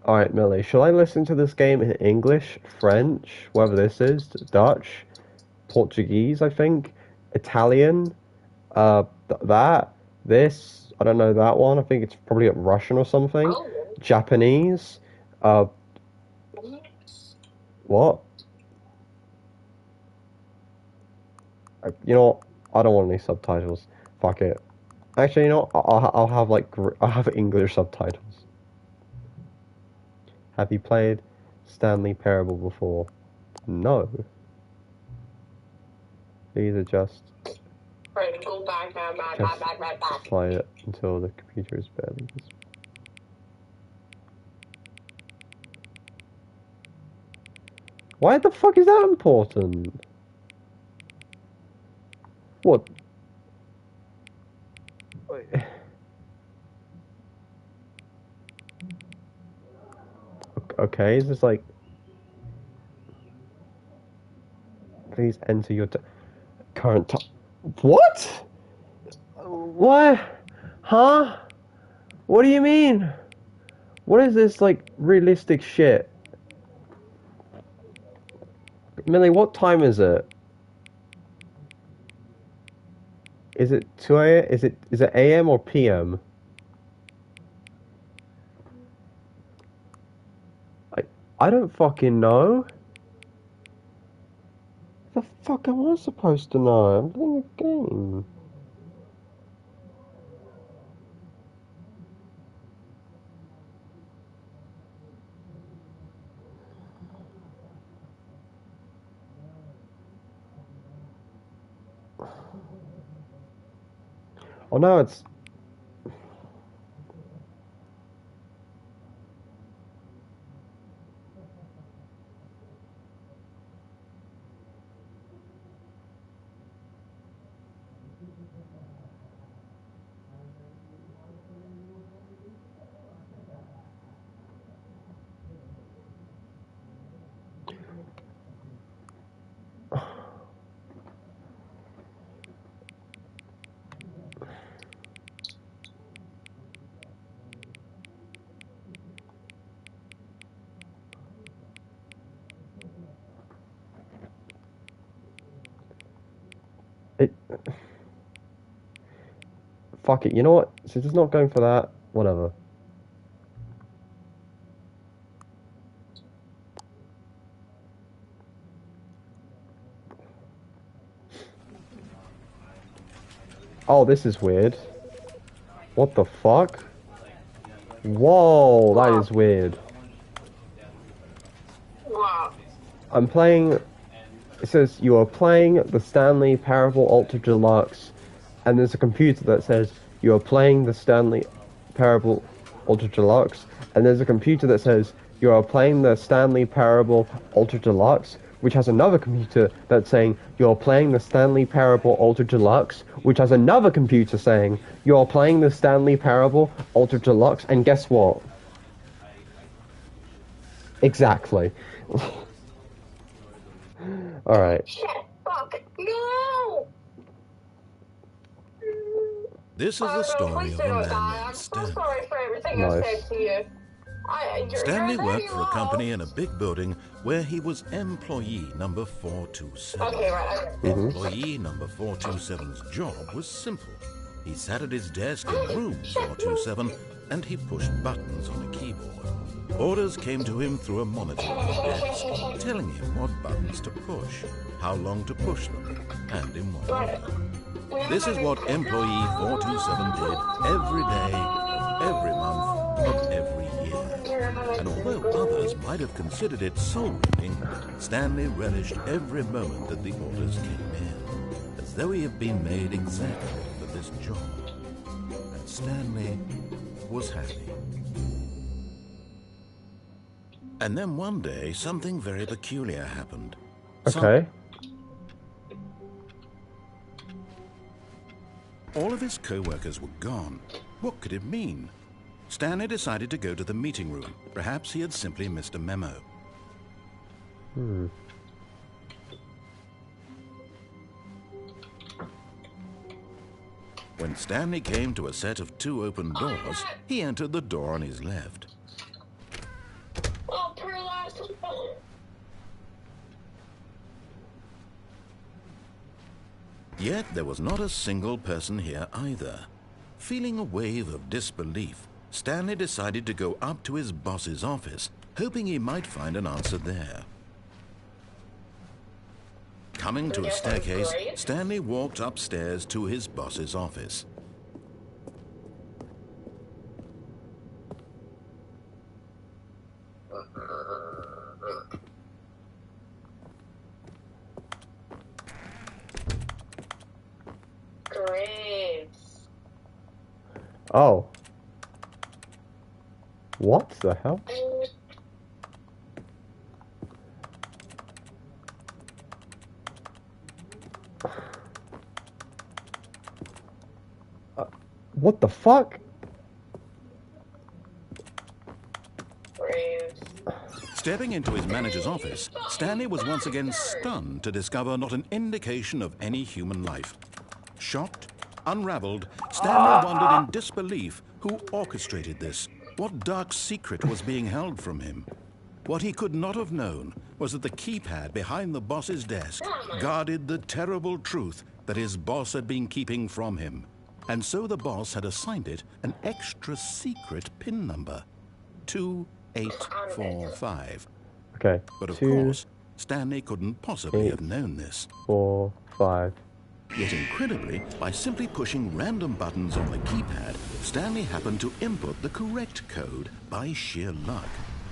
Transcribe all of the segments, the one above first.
Alright, Millie, shall I listen to this game in English, French, whatever this is, Dutch, Portuguese, I think, Italian, that, this, I don't know that one, I think it's probably Russian or something, Oh. Japanese, uh, what? You know what? I don't want any subtitles. Fuck it. Actually, you know what? I'll have like, I'll have English subtitles. Have you played Stanley Parable before? No. These are just Right, go back, just back. play it until the computer is barely visible. Why the fuck is that important? What? Okay, is this like, please enter your current time. What? What? Huh? What do you mean? What is this like realistic shit? Millie, what time is it? Is it 2 a.m.? Is it AM or PM? I I don't fucking know. The fuck am I supposed to know? I'm playing a game. Oh no, it's. It. Fuck it. You know what? Since it's not going for that, whatever. Oh, this is weird. What the fuck? Whoa, that Wow. is weird. Wow. I'm playing. It says you are playing the Stanley Parable Ultra Deluxe, and there's a computer that says you are playing the Stanley Parable Ultra Deluxe, and there's a computer that says you are playing the Stanley Parable Ultra Deluxe, which has another computer that's saying you are playing the Stanley Parable Ultra Deluxe, which has another computer saying you are playing the Stanley Parable Ultra Deluxe, and guess what? Exactly. All right. Shit, fuck. No! This is the story Please of do a not man die. named I'm so Stanley. sorry for everything I've said Nice. to you. You're Stanley a lady worked for a company in a lost. big building where he was employee number 427. Okay, right. Employee number 427's job was simple. He sat at his desk in room 427 and he pushed buttons on a keyboard. Orders came to him through a monitor on his desk, telling him what buttons to push, how long to push them, and in what order. This is what employee 427 did every day of every month of every year. And although others might have considered it soul-reaping, Stanley relished every moment that the orders came in, as though he had been made exactly for this job. And Stanley was happy. And then one day, something very peculiar happened. Okay. All of his co-workers were gone. What could it mean? Stanley decided to go to the meeting room. Perhaps he had simply missed a memo. When Stanley came to a set of 2 open doors, he entered the door on his left. Yet there was not a single person here either. Feeling a wave of disbelief, Stanley decided to go up to his boss's office, hoping he might find an answer there. Coming to a staircase, Stanley walked upstairs to his boss's office. Graves. Oh. What the hell? What the fuck? Graves. Stepping into his manager's office, Stanley was once again stunned to discover not an indication of any human life. Shocked, unraveled, Stanley wondered in disbelief who orchestrated this. What dark secret was being held from him? What he could not have known was that the keypad behind the boss's desk guarded the terrible truth that his boss had been keeping from him. And so the boss had assigned it an extra secret PIN number, 2845. Okay. But of course, Stanley couldn't possibly have known this. 4, 5. Yet incredibly, by simply pushing random buttons on the keypad, Stanley happened to input the correct code by sheer luck.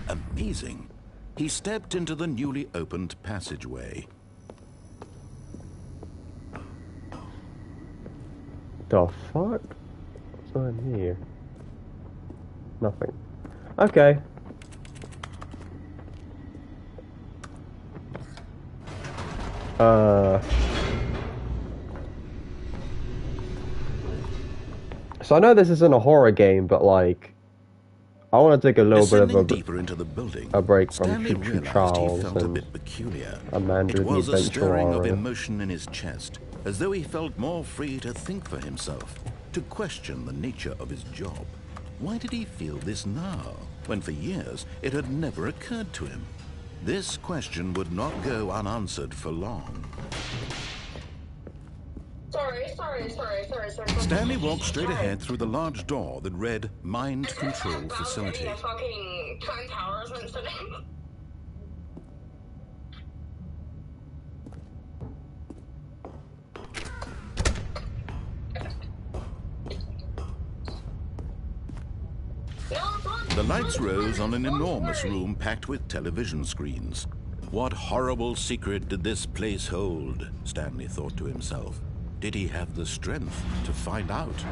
Amazing. He stepped into the newly opened passageway. The fuck? What's on here? Nothing. Okay. So I know this isn't a horror game, but like, I want to take a little bit of deeper into the building, a break from Stanley Choo realized Charles he felt a and bit peculiar. Amanda It was the a Adventure stirring of Horror. emotion in his chest, as though he felt more free to think for himself, to question the nature of his job. Why did he feel this now, when for years it had never occurred to him? This question would not go unanswered for long. Sorry. Stanley walked straight ahead through the large door that read Mind Control Facility. Fucking Twin Towers incident. The lights rose on an enormous room packed with television screens. What horrible secret did this place hold? Stanley thought to himself. Did he have the strength to find out?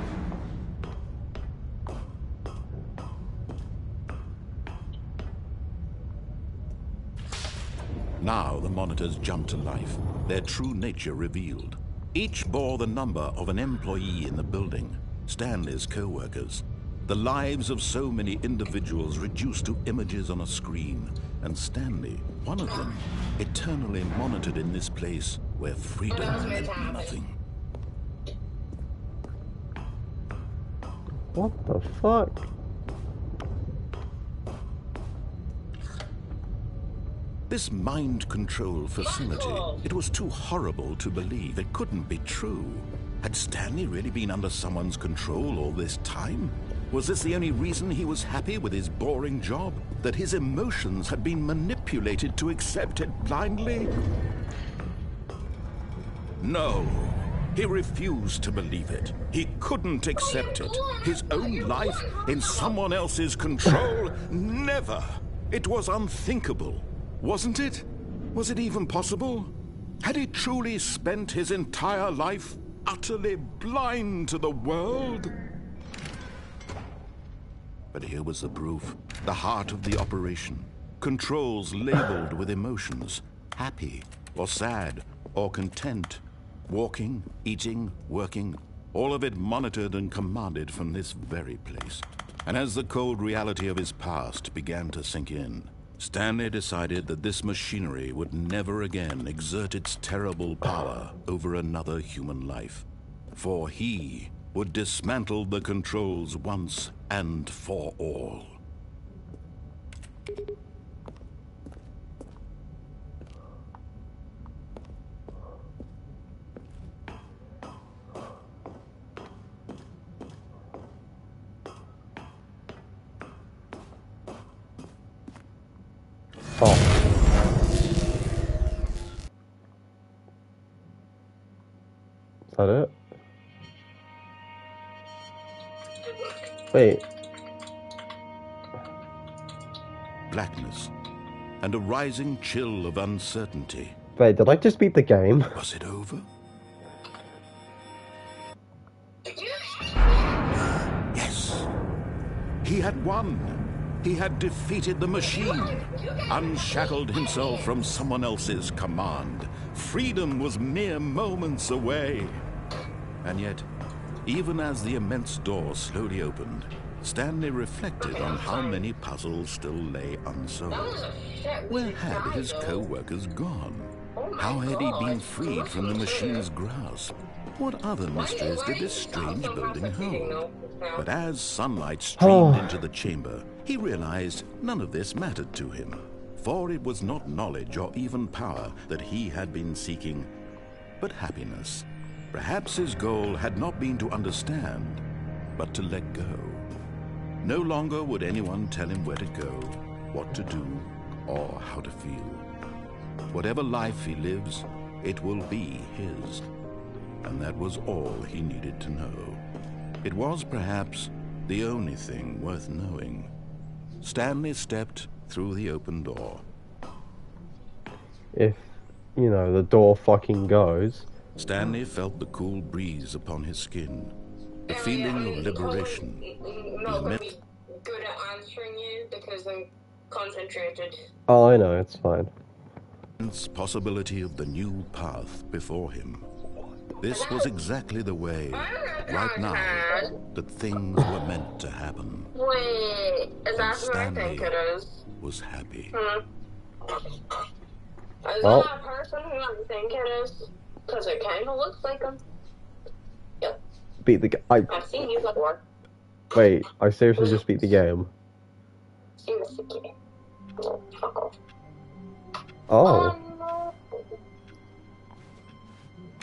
Now the monitors jumped to life, their true nature revealed. Each bore the number of an employee in the building, Stanley's co-workers. The lives of so many individuals reduced to images on a screen, and Stanley, one of them, eternally monitored in this place where freedom meant nothing. What the fuck? This mind control facility, it was too horrible to believe. It couldn't be true. Had Stanley really been under someone's control all this time? Was this the only reason he was happy with his boring job? That his emotions had been manipulated to accept it blindly? No. He refused to believe it. He couldn't accept it. His own life in someone else's control? Never. It was unthinkable. Wasn't it? Was it even possible? Had he truly spent his entire life utterly blind to the world? But here was the proof. The heart of the operation. Controls labeled with emotions. Happy, or sad, or content. Walking, eating, working, all of it monitored and commanded from this very place. And as the cold reality of his past began to sink in, Stanley decided that this machinery would never again exert its terrible power over another human life. For he would dismantle the controls once and for all. Oh. Is that it? Wait. Blackness and a rising chill of uncertainty. Wait, did I just beat the game? Was it over? Yes. He had won. He had defeated the machine, unshackled himself from someone else's command. Freedom was mere moments away. And yet, even as the immense door slowly opened, Stanley reflected on how many puzzles still lay unsolved. Where had his co-workers gone? How had he been freed from the machine's grasp? What other mysteries did this strange building hold? But as sunlight streamed into the chamber, he realized none of this mattered to him. For it was not knowledge or even power that he had been seeking, but happiness. Perhaps his goal had not been to understand, but to let go. No longer would anyone tell him where to go, what to do, or how to feel. Whatever life he lives, it will be his. And that was all he needed to know. It was perhaps the only thing worth knowing. Stanley stepped through the open door. If, you know, the door fucking goes. Stanley felt the cool breeze upon his skin. The feeling of liberation. Not gonna be good at answering you because I'm concentrated. Oh, I know, it's fine. Possibility of the new path before him. This was exactly the way, right now, that things were meant to happen. Wait, is that what I Stanley think it is? was happy. Is Well. that a person who I think it is? Because it kind of looks like him. Yep, Beat the game. I've seen you before. Wait, I seriously just beat the game. Seen this again. Oh, fuck off. Oh. No.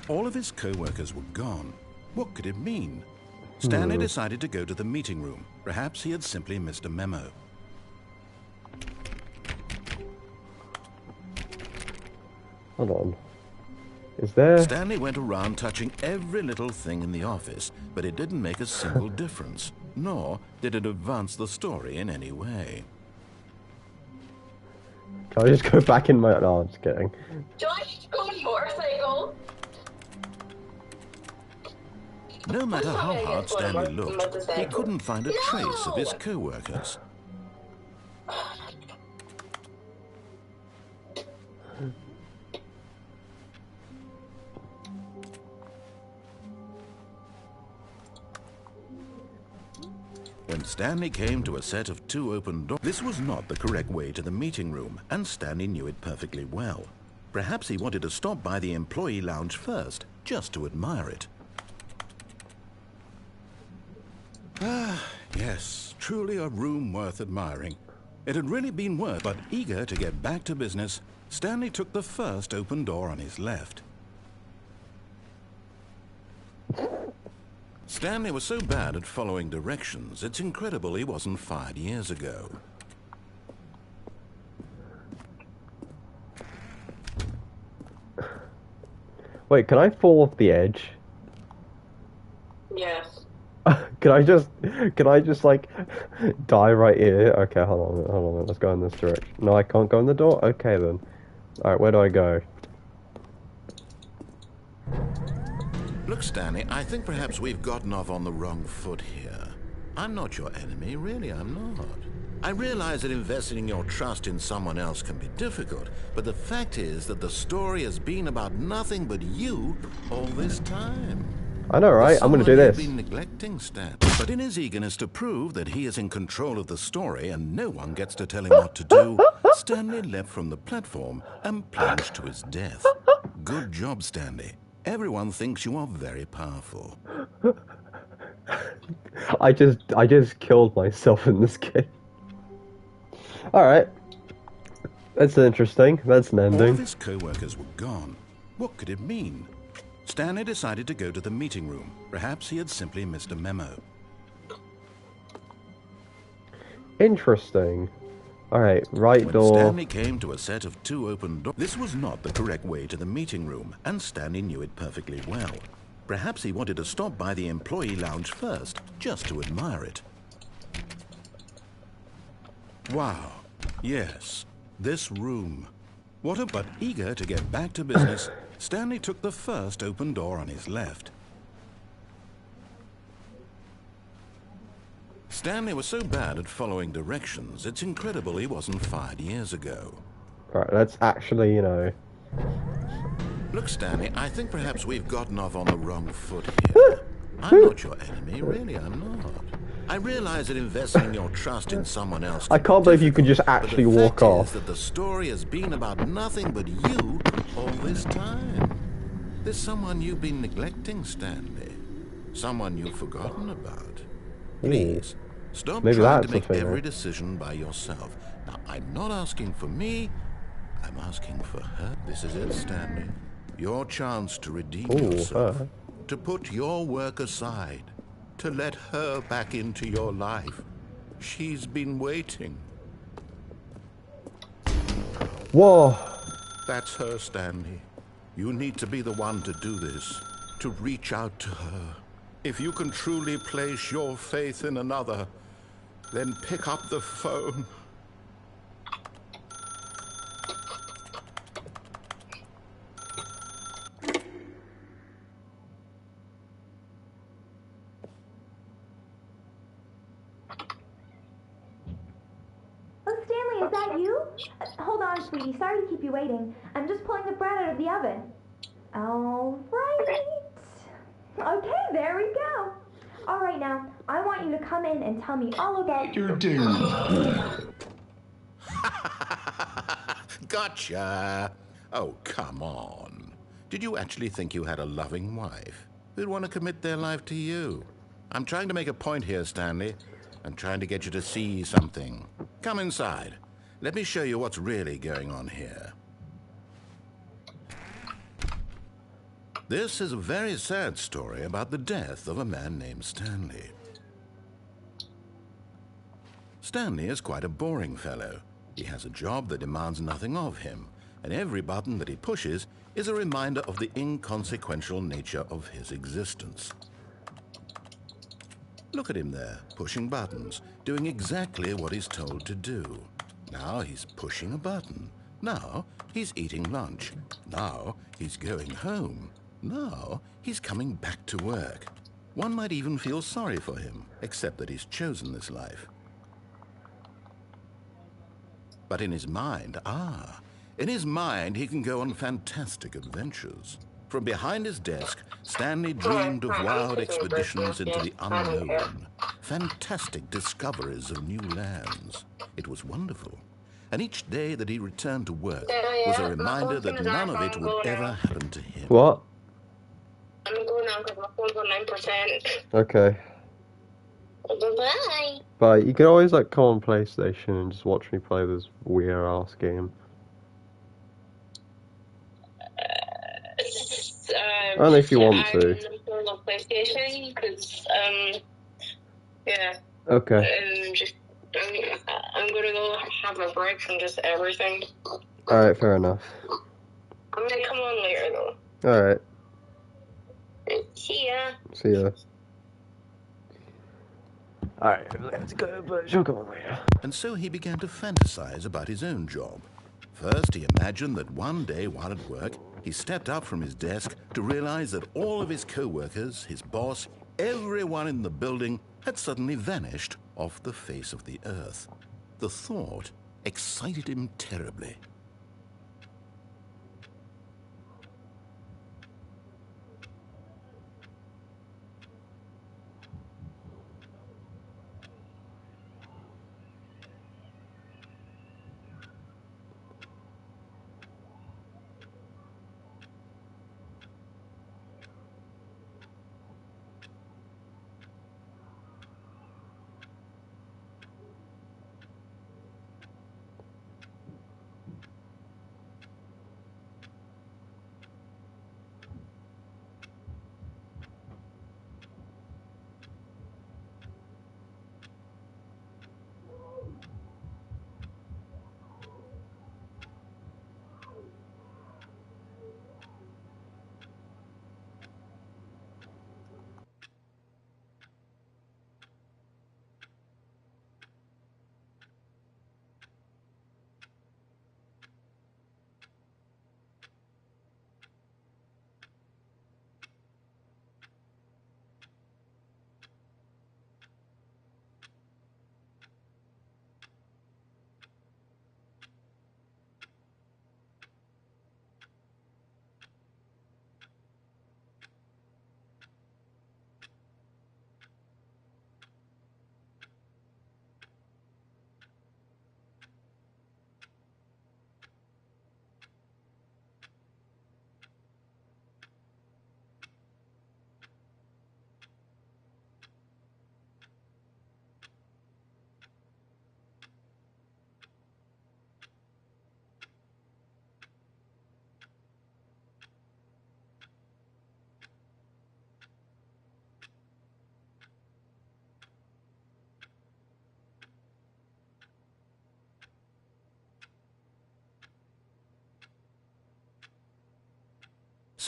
All of his co-workers were gone. What could it mean? Stanley decided to go to the meeting room. Perhaps he had simply missed a memo. Hold on. Is there... Stanley went around touching every little thing in the office, but it didn't make a single difference, nor did it advance the story in any way. Can I just go back in my... No, I'm just kidding. Josh, go on motorcycle. No matter how sorry, I hard guess what Stanley I'm about looked, to say. he couldn't find a trace of his No! co-workers. When Stanley came to a set of 2 open doors, this was not the correct way to the meeting room, and Stanley knew it perfectly well. Perhaps he wanted to stop by the employee lounge first, just to admire it. Ah, yes, truly a room worth admiring. It had really been worth, but eager to get back to business, Stanley took the first open door on his left. Stanley was so bad at following directions, it's incredible he wasn't fired years ago. Wait, can I fall off the edge? Yes. Can I just like die right here? Okay, hold on, let's go in this direction. No, I can't go in the door? Okay then. Alright, where do I go? Look, Stanley, I think perhaps we've gotten off on the wrong foot here. I'm not your enemy, really, I'm not. I realize that investing your trust in someone else can be difficult, but the fact is that the story has been about nothing but you all this time. I know, right? I'm gonna do this. Been neglecting Stan, but in his eagerness to prove that he is in control of the story and no one gets to tell him what to do, Stanley leapt from the platform and plunged to his death. Good job, Stanley. Everyone thinks you are very powerful. I just killed myself in this game. Alright. That's interesting. That's an All of ending. his co-workers were gone. What could it mean? Stanley decided to go to the meeting room. Perhaps he had simply missed a memo. Interesting. Alright, right When door. Stanley came to a set of 2 open doors, this was not the correct way to the meeting room, and Stanley knew it perfectly well. Perhaps he wanted to stop by the employee lounge first, just to admire it. Wow, yes, this room. But eager to get back to business, Stanley took the first open door on his left. Stanley was so bad at following directions, it's incredible he wasn't fired years ago. Right, let's actually, you know... Look, Stanley, I think perhaps we've gotten off on the wrong foot here. I'm not your enemy, really, I'm not. I realize that investing your trust in someone else I can't believe you can just but actually the walk fact off. is that the story has been about nothing but you all this time. There's someone you've been neglecting, Stanley. Someone you've forgotten about. Please, stop Maybe trying to that's a make thing, every eh? decision by yourself. Now, I'm not asking for me, I'm asking for her. This is it, Stanley. Your chance to redeem yourself. Her. To put your work aside. To let her back into your life. She's been waiting. Whoa! That's her, Stanley. You need to be the one to do this. To reach out to her. If you can truly place your faith in another, then pick up the phone. Oh, Stanley, is that you? Hold on, sweetie. Sorry to keep you waiting. I'm just pulling the bread out of the oven. All right. Okay, there we go. All right, now, I want you to come in and tell me all about Your dude. Gotcha. Oh, come on. Did you actually think you had a loving wife who'd want to commit their life to you? I'm trying to make a point here, Stanley. I'm trying to get you to see something. Come inside. Let me show you what's really going on here. This is a very sad story about the death of a man named Stanley. Stanley is quite a boring fellow. He has a job that demands nothing of him, and every button that he pushes is a reminder of the inconsequential nature of his existence. Look at him there, pushing buttons, doing exactly what he's told to do. Now he's pushing a button. Now he's eating lunch. Now he's going home. Now he's coming back to work. One might even feel sorry for him, except that he's chosen this life. But in his mind, he can go on fantastic adventures. From behind his desk, Stanley dreamed of wild expeditions into the unknown, fantastic discoveries of new lands. It was wonderful. And each day that he returned to work was a reminder that none of it would ever happen to him. What? I'm gonna go now because my phone's on 9%. Okay. Bye-bye. But you can always like come on PlayStation and just watch me play this weird ass game. Only if you want to. I love PlayStation because yeah. Okay. And just I'm gonna go have a break from just everything. Alright, fair enough. I'm gonna come on later though. Alright. See ya. See ya. Alright, let's go, but she'll come on later. And so he began to fantasize about his own job. First, he imagined that one day while at work, he stepped up from his desk to realize that all of his co-workers, his boss, everyone in the building had suddenly vanished off the face of the earth. The thought excited him terribly.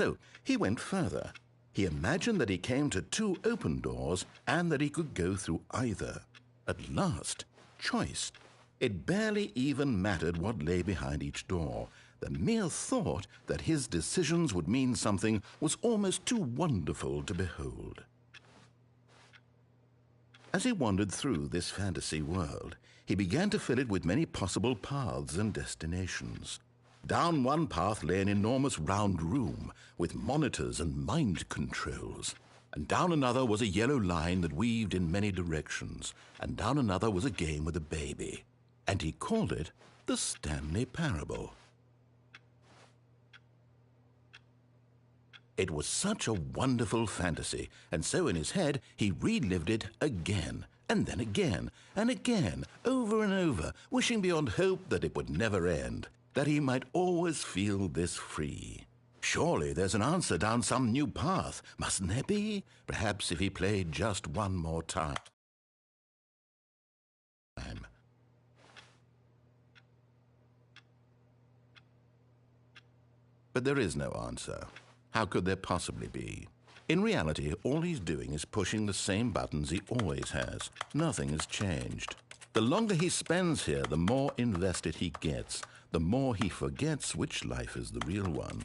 So he went further. He imagined that he came to 2 open doors and that he could go through either. At last, choice. It barely even mattered what lay behind each door. The mere thought that his decisions would mean something was almost too wonderful to behold. As he wandered through this fantasy world, he began to fill it with many possible paths and destinations. Down one path lay an enormous round room with monitors and mind controls. And down another was a yellow line that weaved in many directions. And down another was a game with a baby. And he called it the Stanley Parable. It was such a wonderful fantasy, and so in his head he relived it again, and then again, and again, over and over, wishing beyond hope that it would never end, that he might always feel this free. Surely there's an answer down some new path, mustn't there be? Perhaps if he played just one more time. But there is no answer. How could there possibly be? In reality, all he's doing is pushing the same buttons he always has. Nothing has changed. The longer he spends here, the more invested he gets, the more he forgets which life is the real one.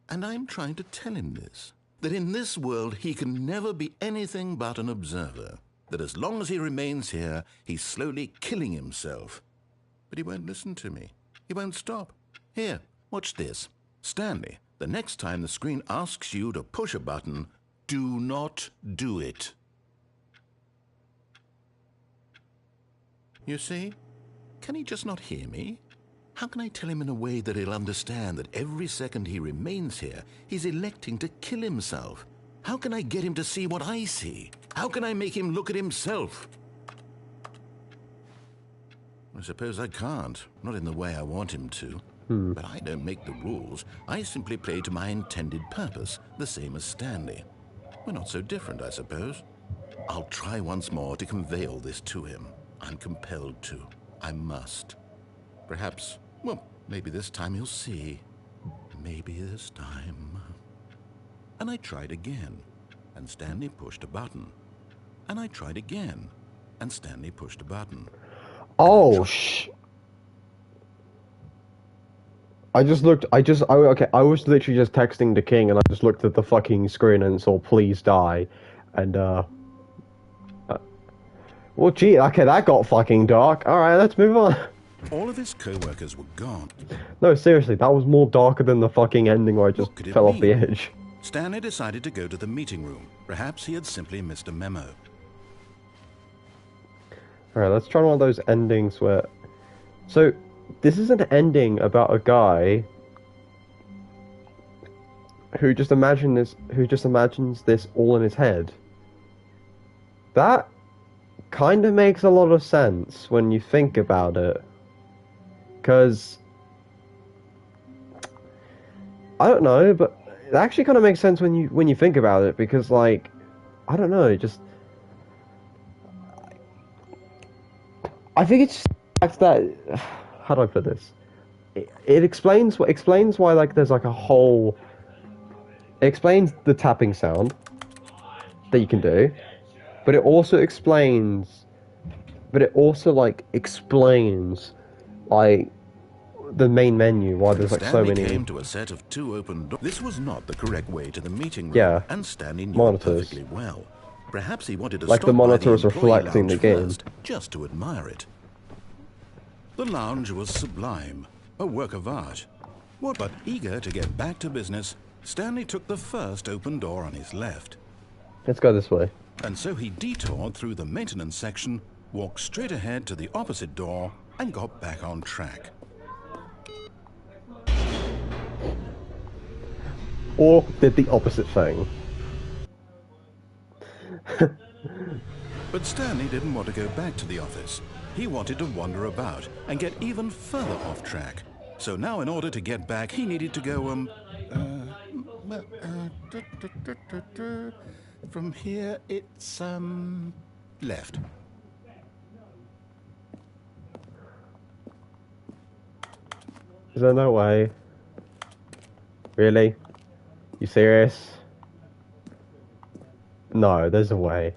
And I'm trying to tell him this, that in this world he can never be anything but an observer, that as long as he remains here, he's slowly killing himself. But he won't listen to me. He won't stop. Here, watch this. Stanley, the next time the screen asks you to push a button, do not do it. You see? Can he just not hear me? How can I tell him in a way that he'll understand that every second he remains here, he's electing to kill himself? How can I get him to see what I see? How can I make him look at himself? I suppose I can't, not in the way I want him to. But I don't make the rules. I simply play to my intended purpose, the same as Stanley. We're not so different, I suppose. I'll try once more to convey all this to him. I'm compelled to. I must. Perhaps, well, maybe this time he'll see. Maybe this time. And I tried again, and Stanley pushed a button. And I tried again, and Stanley pushed a button. Oh, I was literally just texting the king, and I just looked at the fucking screen and saw "please die," and well, gee, okay, that got fucking dark. All right, let's move on. All of his co-workers were gone. No, seriously, that was more darker than the fucking ending where I just fell off the edge. Stanley decided to go to the meeting room. Perhaps he had simply missed a memo. All right, let's try one of those endings where. So. This is an ending about a guy who just imagines this all in his head. That kind of makes a lot of sense when you think about it. Because I don't know, but it actually kind of makes sense when you think about it, because like I don't know, just I think it's just the fact that how do I put this? It explains why like there's like a whole. It explains the tapping sound that you can do, but it also explains like the main menu, why there's like so many. Came to a set of 2 open doors. This was not the correct way to the meeting room, yeah, and Stanley knew monitors. perfectly well. Perhaps he wanted to like stop the monitors by the reflecting the game first, just to admire it. The lounge was sublime, a work of art. But eager to get back to business, Stanley took the first open door on his left. Let's go this way. And so he detoured through the maintenance section, walked straight ahead to the opposite door, and got back on track. Or did the opposite thing. But Stanley didn't want to go back to the office. He wanted to wander about and get even further off track. So now in order to get back, he needed to go, from here it's, left. Is there no way? Really? You serious? No, there's a way.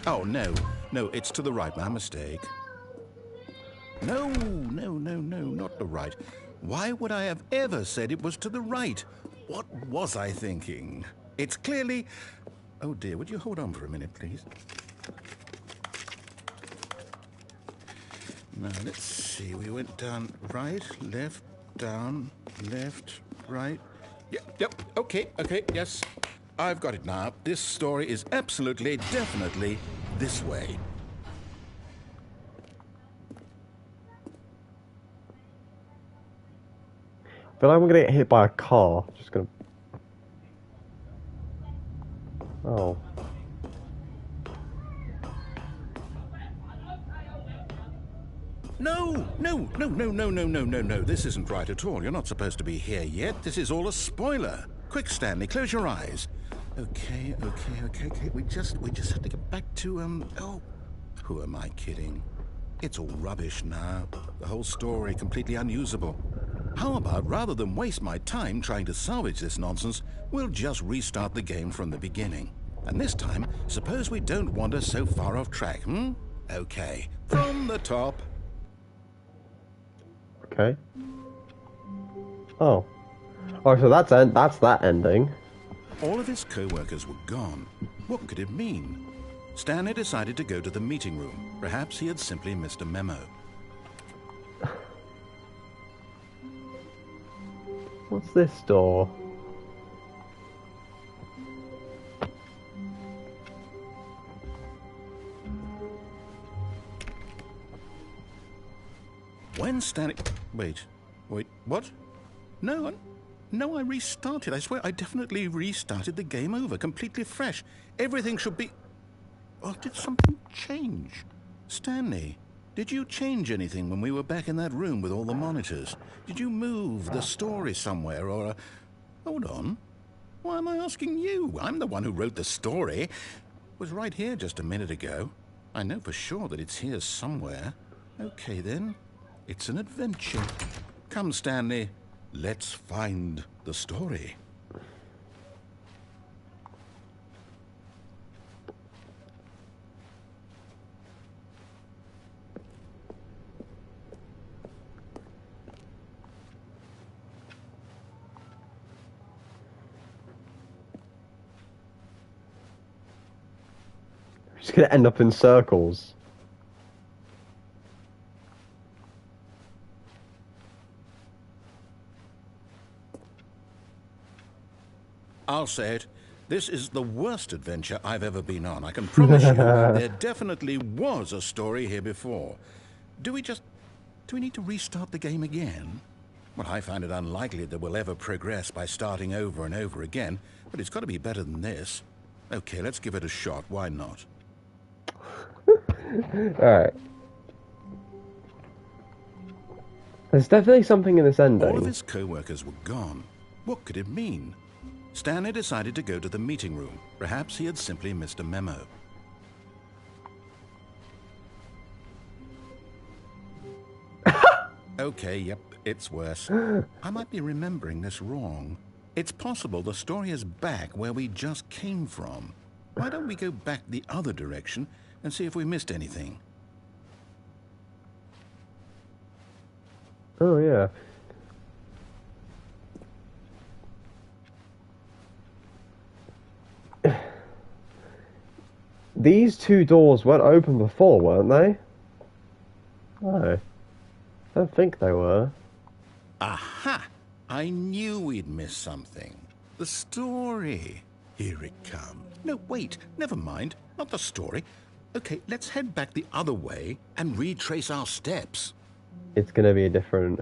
Oh, no. No, it's to the right. My mistake. No, not the right. Why would I have ever said it was to the right? What was I thinking? It's clearly... Oh, dear, would you hold on for a minute, please? Now, let's see. We went down right, left, down, left, right. Yep, okay, yes. I've got it now. This story is absolutely, definitely this way. But I'm gonna get hit by a car. Just gonna... Oh. No. This isn't right at all. You're not supposed to be here yet. This is all a spoiler. Quick, Stanley, close your eyes. Okay. We just have to get back to, oh, who am I kidding? It's all rubbish now. The whole story completely unusable. How about, rather than waste my time trying to salvage this nonsense, we'll just restart the game from the beginning. And this time, suppose we don't wander so far off track, hmm? Okay, from the top. Okay. Oh. Oh, so that's that ending. All of his co-workers were gone. What could it mean? Stanley decided to go to the meeting room. Perhaps he had simply missed a memo. What's this door? When Stanley... Wait, what? No, I restarted. I swear I definitely restarted the game over, completely fresh. Everything should be... Or did something change? Stanley, did you change anything when we were back in that room with all the monitors? Did you move the story somewhere or... Hold on. Why am I asking you? I'm the one who wrote the story. It was right here just a minute ago. I know for sure that it's here somewhere. Okay, then. It's an adventure. Come, Stanley. Let's find the story. Just gonna end up in circles. I'll say it. This is the worst adventure I've ever been on. I can promise you there definitely was a story here before. Do we need to restart the game again? Well, I find it unlikely that we'll ever progress by starting over and over again, but it's got to be better than this. Okay, let's give it a shot. Why not? Alright. There's definitely something in this ending. All of his co-workers were gone. What could it mean? Stanley decided to go to the meeting room. Perhaps he had simply missed a memo. Okay, yep, it's worse. I might be remembering this wrong. It's possible the story is back where we just came from. Why don't we go back the other direction and see if we missed anything? Oh, yeah. These two doors weren't open before, weren't they? No. I don't think they were. Aha! I knew we'd missed something. The story. Here it comes. No, wait. Never mind. Not the story. Okay, let's head back the other way and retrace our steps. It's gonna be a different...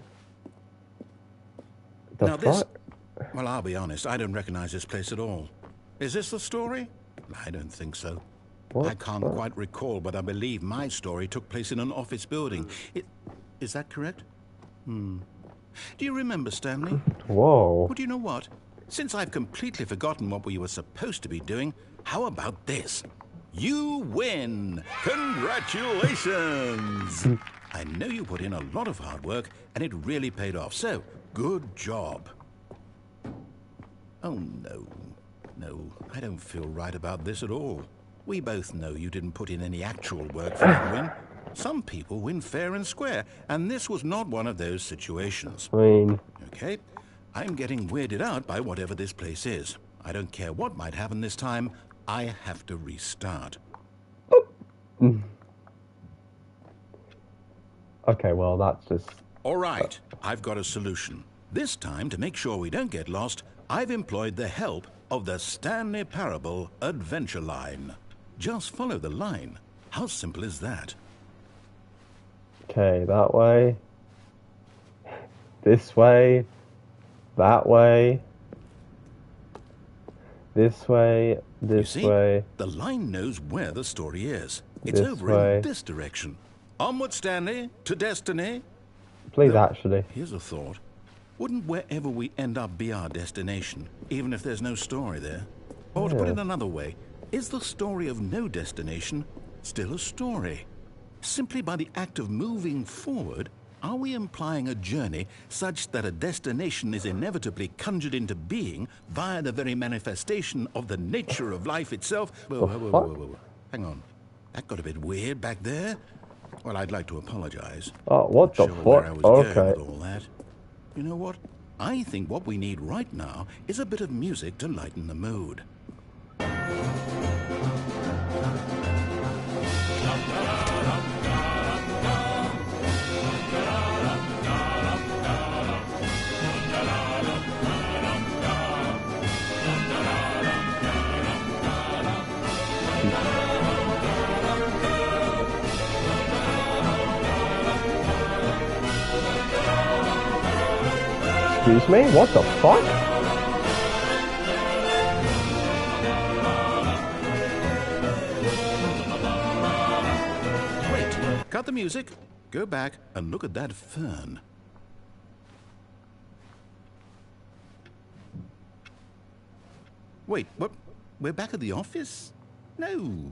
Now this... Well, I'll be honest. I don't recognize this place at all. Is this the story? I don't think so. What? I can't quite recall, but I believe my story took place in an office building. Is that correct? Do you remember, Stanley? Whoa. Well, do you know what? Since I've completely forgotten what we were supposed to be doing, how about this? You win! Congratulations! I know you put in a lot of hard work, and it really paid off, so good job. Oh, no. No, I don't feel right about this at all. We both know you didn't put in any actual work for that win. Some people win fair and square, and this was not one of those situations. I mean... Okay, I'm getting weirded out by whatever this place is. I don't care what might happen this time. I have to restart. Okay, well, that's just... All right, I've got a solution. This time, to make sure we don't get lost, I've employed the help of the Stanley Parable adventure line. Just follow the line. How simple is that? Okay, that way. This way. That way. This way. This You see, way. the line knows where the story is. It's This over way. in this direction. Onward, Stanley, to destiny. Please, Though, actually. Here's a thought. Wouldn't wherever we end up be our destination, even if there's no story there? Or to put it another way, is the story of no destination still a story? Simply by the act of moving forward, are we implying a journey such that a destination is inevitably conjured into being via the very manifestation of the nature of life itself? Whoa. Hang on. That got a bit weird back there. Well, I'd like to apologize. Oh, what the Not sure where I fuck? was going Okay. with all that. You know what? I think what we need right now is a bit of music to lighten the mood. Excuse me? What the fuck? Wait, cut the music, go back and look at that fern. Wait, what? We're back at the office? No.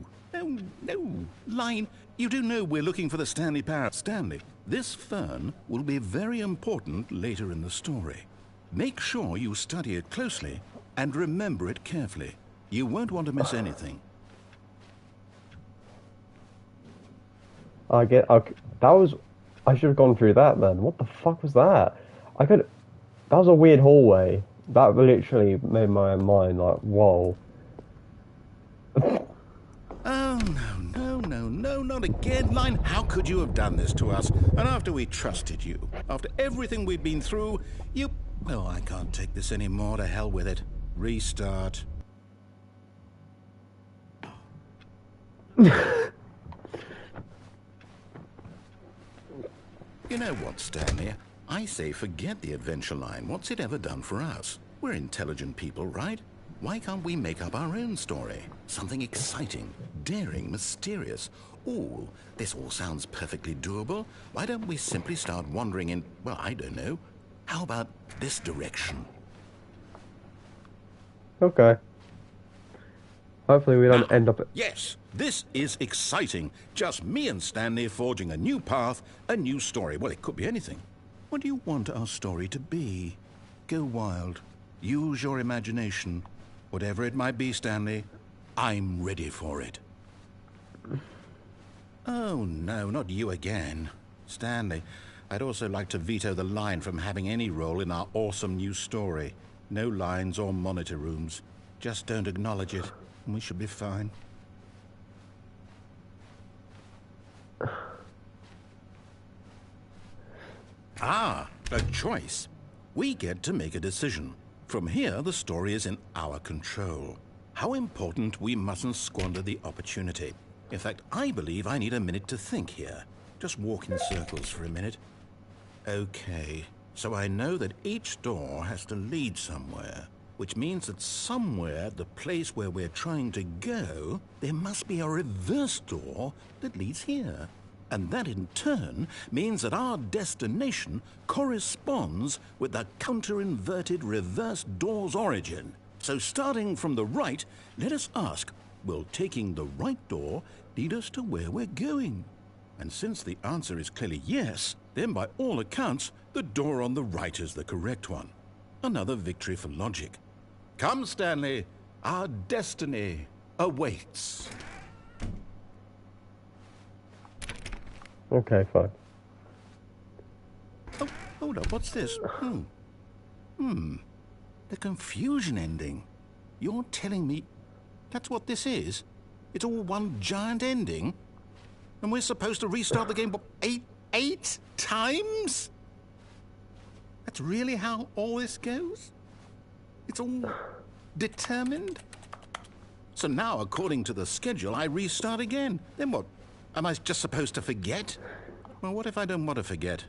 Line, you do know we're looking for the Stanley Parable. Stanley, this fern will be very important later in the story. Make sure you study it closely and remember it carefully. You won't want to miss anything. Okay, that was... I should have gone through that then. What the fuck was that? That was a weird hallway. That literally made my mind like, whoa. Oh, no, not again, Line. How could you have done this to us? And after we trusted you, after everything we've been through, you... Well, I can't take this anymore. To hell with it. Restart. You know what, Stanley? I say forget the adventure line. What's it ever done for us? We're intelligent people, right? Why can't we make up our own story? Something exciting, daring, mysterious. Ooh, this all sounds perfectly doable. Why don't we simply start wandering in, well, I don't know. How about this direction? Okay. Hopefully we don't end up at... Yes, this is exciting. Just me and Stanley forging a new path, a new story. Well, it could be anything. What do you want our story to be? Go wild. Use your imagination. Whatever it might be, Stanley, I'm ready for it. Oh, no, not you again. Stanley, I'd also like to veto the line from having any role in our awesome new story. No lines or monitor rooms. Just don't acknowledge it, and we should be fine. Ah, a choice. We get to make a decision. From here, the story is in our control. How important we mustn't squander the opportunity. In fact, I believe I need a minute to think here. Just walk in circles for a minute. Okay, so I know that each door has to lead somewhere, which means that somewhere, the place where we're trying to go, there must be a reverse door that leads here. And that in turn means that our destination corresponds with the counter-inverted reverse door's origin. So starting from the right, let us ask, Will taking the right door lead us to where we're going? And since the answer is clearly yes, then by all accounts, the door on the right is the correct one. Another victory for logic. Come, Stanley, our destiny awaits. Okay, fine. Oh, hold up, what's this? The confusion ending. You're telling me that's what this is? It's all one giant ending? And we're supposed to restart the game, what, eight times? That's really how all this goes? It's all determined? So now, according to the schedule, I restart again. Then what? Am I just supposed to forget? Well, what if I don't want to forget?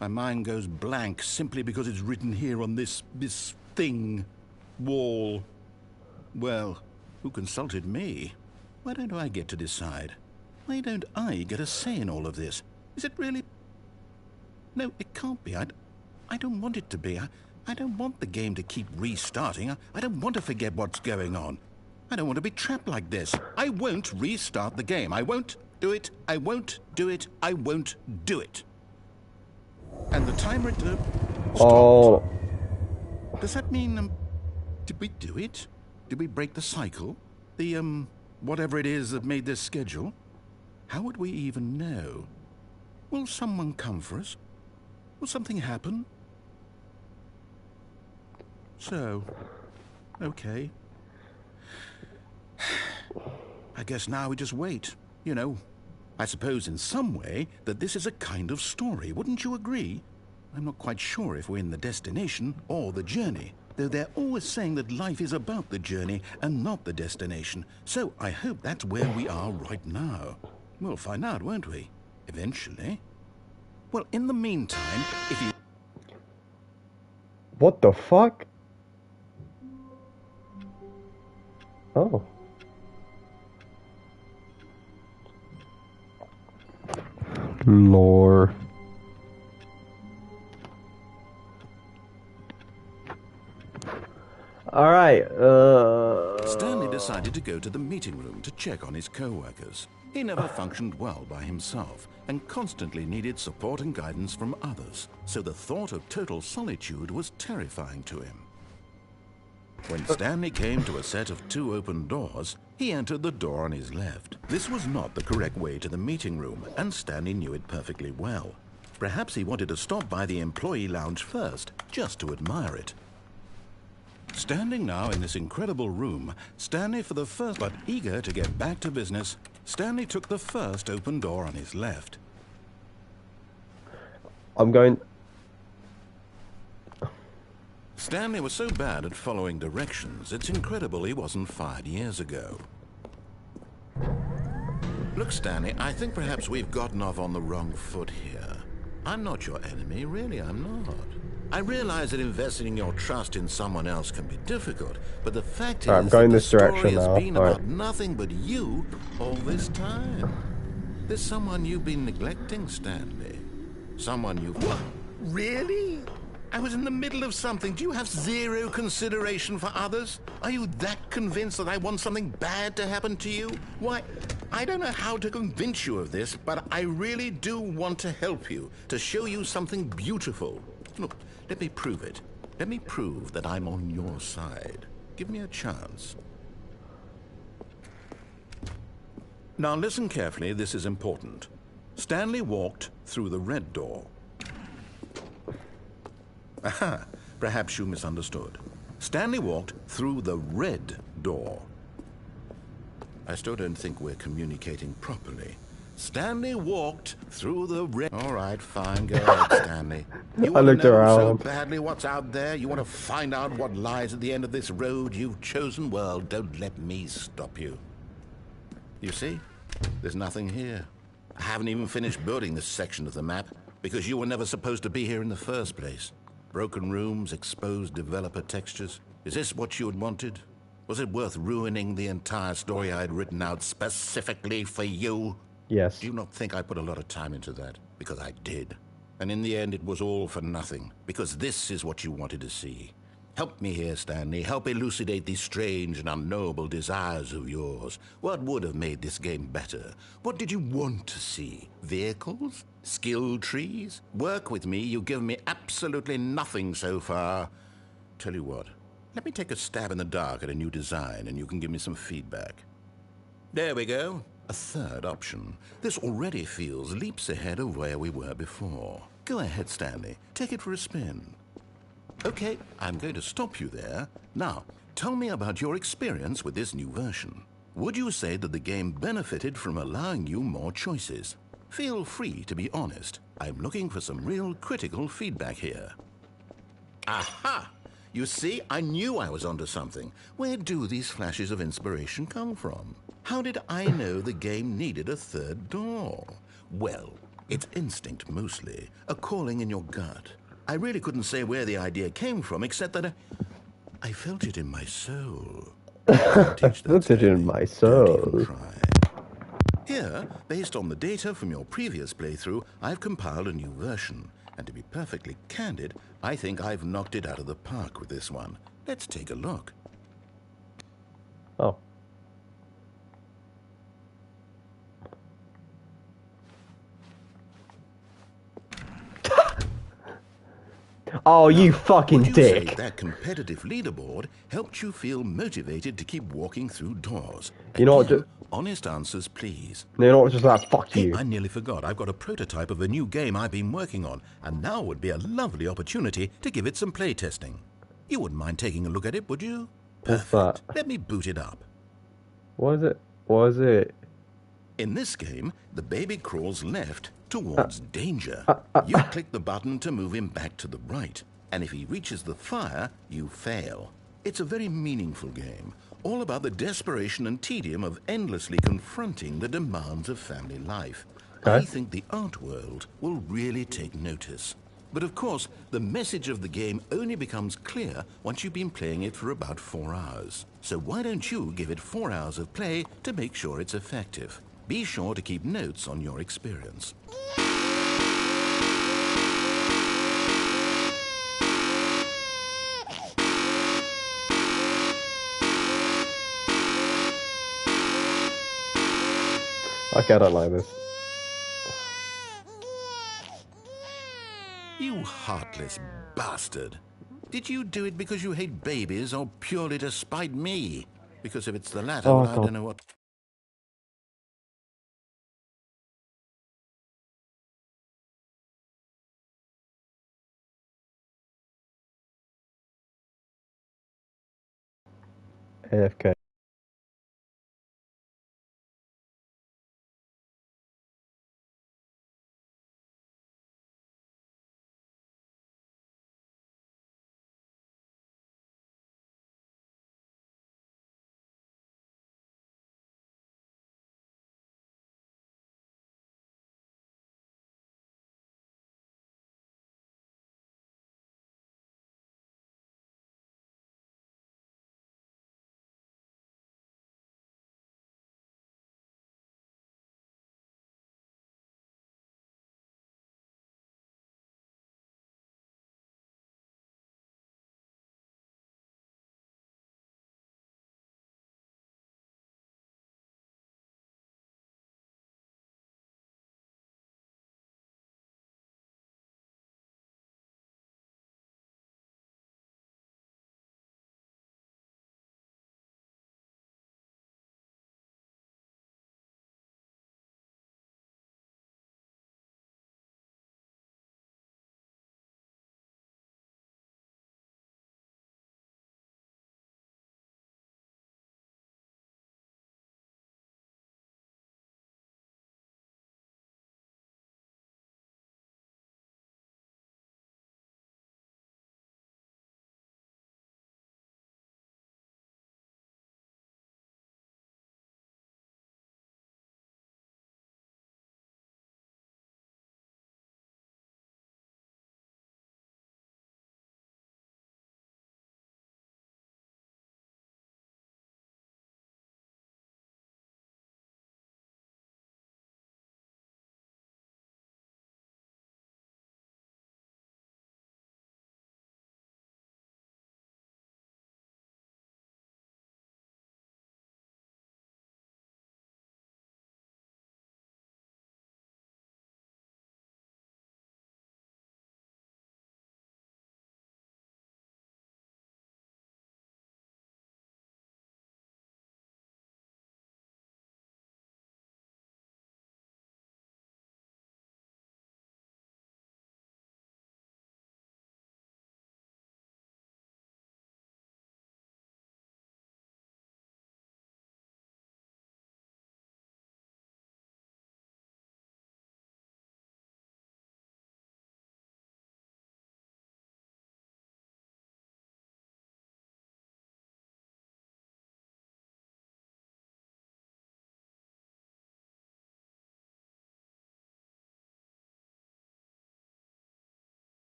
My mind goes blank simply because it's written here on this thing, wall. Well, who consulted me? Why don't I get to decide? Why don't I get a say in all of this? Is it really? No, it can't be. I don't want it to be. I don't want the game to keep restarting. I don't want to forget what's going on. I don't want to be trapped like this. I won't restart the game. I won't do it. I won't do it. I won't do it. And the timer stopped. Oh. Does that mean, did we do it? Did we break the cycle? The, whatever it is that made this schedule? How would we even know? Will someone come for us? Will something happen? So, okay. I guess now we just wait. You know, I suppose in some way that this is a kind of story. Wouldn't you agree? I'm not quite sure if we're in the destination or the journey, though they're always saying that life is about the journey and not the destination. So I hope that's where we are right now. We'll find out, won't we? Eventually. Well, in the meantime, if you... What the fuck? Oh. Lore. Alright, Stanley decided to go to the meeting room to check on his co-workers. He never functioned well by himself and constantly needed support and guidance from others, so the thought of total solitude was terrifying to him. When Stanley came to a set of 2 open doors, he entered the door on his left. This was not the correct way to the meeting room, and Stanley knew it perfectly well. Perhaps he wanted to stop by the employee lounge first, just to admire it. Standing now in this incredible room, Stanley for the first, but eager to get back to business, Stanley took the first open door on his left. I'm going... Stanley was so bad at following directions, it's incredible he wasn't fired years ago. Look, Stanley, I think perhaps we've gotten off on the wrong foot here. I'm not your enemy, really, I'm not. I realize that investing your trust in someone else can be difficult, but the fact is I'm going that this the story direction has now. been about nothing but you all this time. There's someone you've been neglecting, Stanley. Someone you've... What? Really? I was in the middle of something. Do you have zero consideration for others? Are you that convinced that I want something bad to happen to you? Why, I don't know how to convince you of this, but I really do want to help you, to show you something beautiful. Look, let me prove it. Let me prove that I'm on your side. Give me a chance. Now listen carefully, this is important. Stanley walked through the red door. Aha, perhaps you misunderstood. Stanley walked through the red door. I still don't think we're communicating properly. Stanley walked through the red... All right, fine, go ahead, Stanley. You want to know so badly what's out there? You want to find out what lies at the end of this road you've chosen? Well, don't let me stop you. You see, there's nothing here. I haven't even finished building this section of the map because you were never supposed to be here in the first place. Broken rooms, exposed developer textures. Is this what you had wanted? Was it worth ruining the entire story I had written out specifically for you? Yes. Do you not think I put a lot of time into that? Because I did. And in the end, it was all for nothing. Because this is what you wanted to see. Help me here, Stanley. Help elucidate these strange and unknowable desires of yours. What would have made this game better? What did you want to see? Vehicles? Skill trees? Work with me. You've given me absolutely nothing so far. Tell you what, let me take a stab in the dark at a new design and you can give me some feedback. There we go. A third option. This already feels leaps ahead of where we were before. Go ahead, Stanley. Take it for a spin. Okay, I'm going to stop you there. Now, tell me about your experience with this new version. Would you say that the game benefited from allowing you more choices? Feel free to be honest. I'm looking for some real critical feedback here. Aha! You see, I knew I was onto something. Where do these flashes of inspiration come from? How did I know the game needed a third door? Well, it's instinct mostly, a calling in your gut. I really couldn't say where the idea came from, except that I felt it in my soul. Felt it in my soul. Don't even try. Here, based on the data from your previous playthrough, I've compiled a new version. And to be perfectly candid, I think I've knocked it out of the park with this one. Let's take a look. Oh. Oh, you fucking Would you say dick. that competitive leaderboard helped you feel motivated to keep walking through doors? You know what, Again, honest answers, please. You know what, just like, fuck Hey, you. I nearly forgot. I've got a prototype of a new game I've been working on, and now would be a lovely opportunity to give it some play testing. You wouldn't mind taking a look at it, would you? What's Perfect. that? Let me boot it up. What is it? What is it? In this game, the baby crawls left towards danger. You click the button to move him back to the right, and if he reaches the fire, you fail. It's a very meaningful game, all about the desperation and tedium of endlessly confronting the demands of family life. Okay. I think the art world will really take notice. But of course, the message of the game only becomes clear once you've been playing it for about 4 hours. So why don't you give it 4 hours of play to make sure it's effective? Be sure to keep notes on your experience. Okay, I don't like this. You heartless bastard. Did you do it because you hate babies or purely to spite me? Because if it's the latter, Oh, well, I God. don't know what... AFK.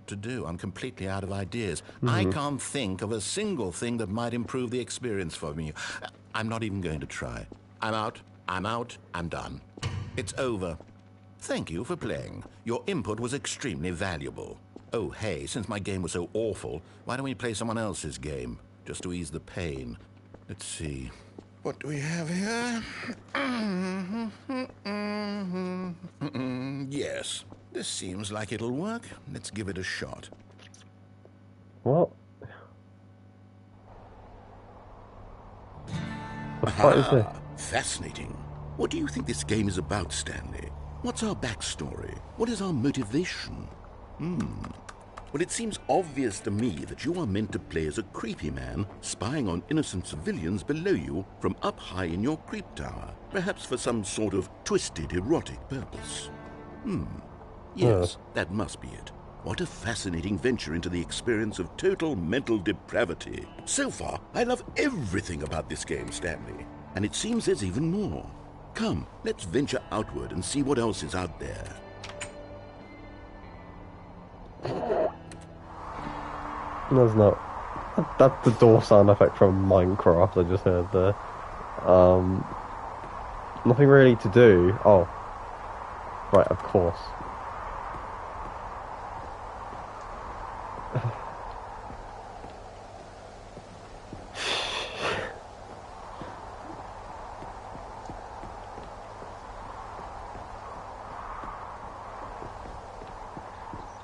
to do. I'm completely out of ideas. I can't think of a single thing that might improve the experience for me. I'm not even going to try. I'm out. I'm done. It's over. Thank you for playing. Your input was extremely valuable. Oh, hey, since my game was so awful, why don't we play someone else's game? Just to ease the pain. Let's see. What do we have here? Yes, this seems like it'll work. Let's give it a shot. What? The fuck is this? Fascinating. What do you think this game is about, Stanley? What's our backstory? What is our motivation? Well, it seems obvious to me that you are meant to play as a creepy man spying on innocent civilians below you from up high in your creep tower, perhaps for some sort of twisted erotic purpose. Yes, that must be it. What a fascinating venture into the experience of total mental depravity. So far, I love everything about this game, Stanley. And it seems there's even more. Come, let's venture outward and see what else is out there. There's not. That's the door sound effect from Minecraft I just heard there. Nothing really to do. Oh. Right, of course.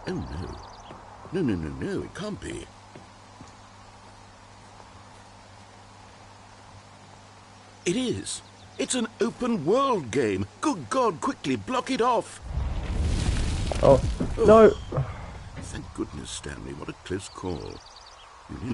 Oh, no. No, it can't be. It is. It's an open world game. Good God, quickly block it off. Oh, no. Thank goodness, Stanley. What a close call. You